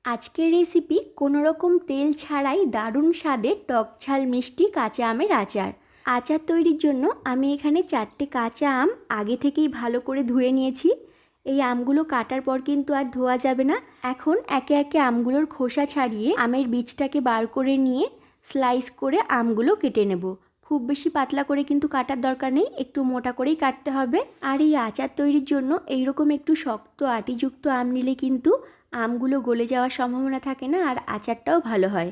আজকের রেসিপি কোনো রকম তেল ছাড়াই দারুণ স্বাদের টক ঝাল মিষ্টি কাঁচা আমের আচার। আচার তৈরির জন্য আমি এখানে 4টে কাঁচা আম আগে থেকেই ভালো করে ধুয়ে নিয়েছি। এই আমগুলো কাটার পর কিন্তু আর ধোয়া যাবে না। এখন একে একে আমগুলোর খোসা ছাড়িয়ে আমের বীজটাকে বার করে নিয়ে স্লাইস করে আমগুলো কেটে নেব। খুব বেশি পাতলা করে কিন্তু কাটার দরকার নেই, একটু মোটা করেই কাটতে হবে। আর এই আচার তৈরির জন্য এইরকম একটু শক্ত আটিযুক্ত আম নিলে কিন্তু আমগুলো গলে যাওয়ার সম্ভাবনা থাকে না, আর আচারটাও ভালো হয়।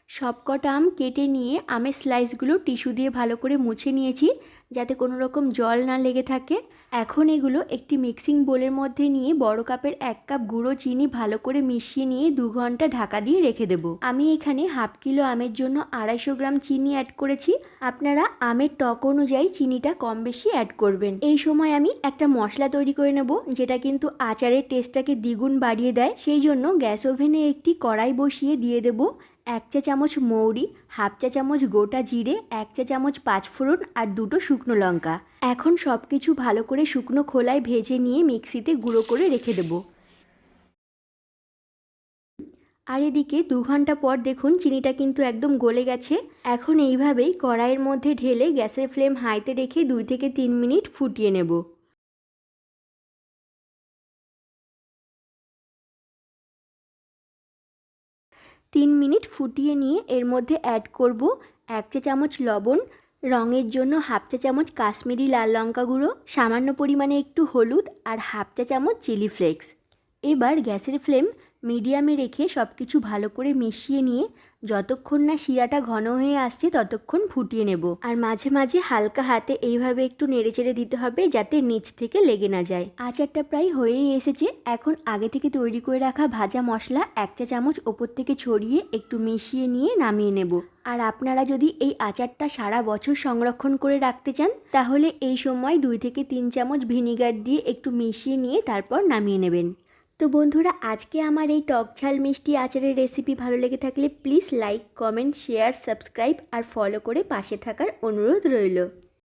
সবকটা আম কেটে নিয়ে আমের স্লাইসগুলো টিস্যু দিয়ে ভালো করে মুছে নিয়েছি, যাতে কোনো রকম জল না লেগে থাকে। এখন এগুলো একটি মিক্সিং বোলের মধ্যে নিয়ে বড় কাপের 1 কাপ গুঁড়ো চিনি ভালো করে মিশিয়ে নিয়ে 2 ঘন্টা ঢাকা দিয়ে রেখে দেব। আমি এখানে হাফ কিলো আমের জন্য 250 গ্রাম চিনি অ্যাড করেছি। আপনারা আমের টক অনুযায়ী চিনিটা কম বেশি অ্যাড করবেন। এই সময় আমি একটা মশলা তৈরি করে নেব, যেটা কিন্তু আচারের টেস্টটাকে দ্বিগুণ বাড়িয়ে দেয়। সেই জন্য গ্যাস ওভেনে একটি কড়াই বসিয়ে দিয়ে দেব 1 চা চামচ মৌরি, হাফ চা চামচ গোটা জিরে, 1 চা চামচ পাঁচফোড়ন আর 2টো শুকনো লঙ্কা। এখন সব কিছু ভালো করে শুকনো খোলায় ভেজে নিয়ে মিক্সিতে গুঁড়ো করে রেখে দেব। আর এদিকে 2 ঘন্টা পর দেখুন চিনিটা কিন্তু একদম গলে গেছে। এখন এইভাবেই কড়াইয়ের মধ্যে ঢেলে গ্যাসের ফ্লেম হাইতে রেখে 2 থেকে 3 মিনিট ফুটিয়ে নেব। 3 মিনিট ফুটিয়ে নিয়ে এর মধ্যে অ্যাড করব 1 চা চামচ লবণ, রঙের জন্য হাফ চা চামচ কাশ্মীরি লাল লঙ্কা গুঁড়ো, সামান্য পরিমাণে একটু হলুদ আর হাফ চা চামচ চিলি ফ্লেক্স। এবার গ্যাসের ফ্লেম মিডিয়ামে রেখে সব কিছু ভালো করে মিশিয়ে নিয়ে যতক্ষণ না শিরাটা ঘন হয়ে আসছে ততক্ষণ ফুটিয়ে নেব। আর মাঝে মাঝে হালকা হাতে এইভাবে একটু নেড়েচেড়ে দিতে হবে, যাতে নিচ থেকে লেগে না যায়। আচারটা প্রায় হয়েই এসেছে। এখন আগে থেকে তৈরি করে রাখা ভাজা মশলা 1 চা চামচ ওপর থেকে ছড়িয়ে একটু মিশিয়ে নিয়ে নামিয়ে নেব। আর আপনারা যদি এই আচারটা সারা বছর সংরক্ষণ করে রাখতে চান, তাহলে এই সময় 2 থেকে 3 চামচ ভিনিগার দিয়ে একটু মিশিয়ে নিয়ে তারপর নামিয়ে নেবেন। তো বন্ধুরা, আজকে আমার এই টক ঝাল মিষ্টি আচারের রেসিপি ভালো লেগে থাকলে please like, comment, share, subscribe আর ফলো করে পাশে থাকার অনুরোধ রইল।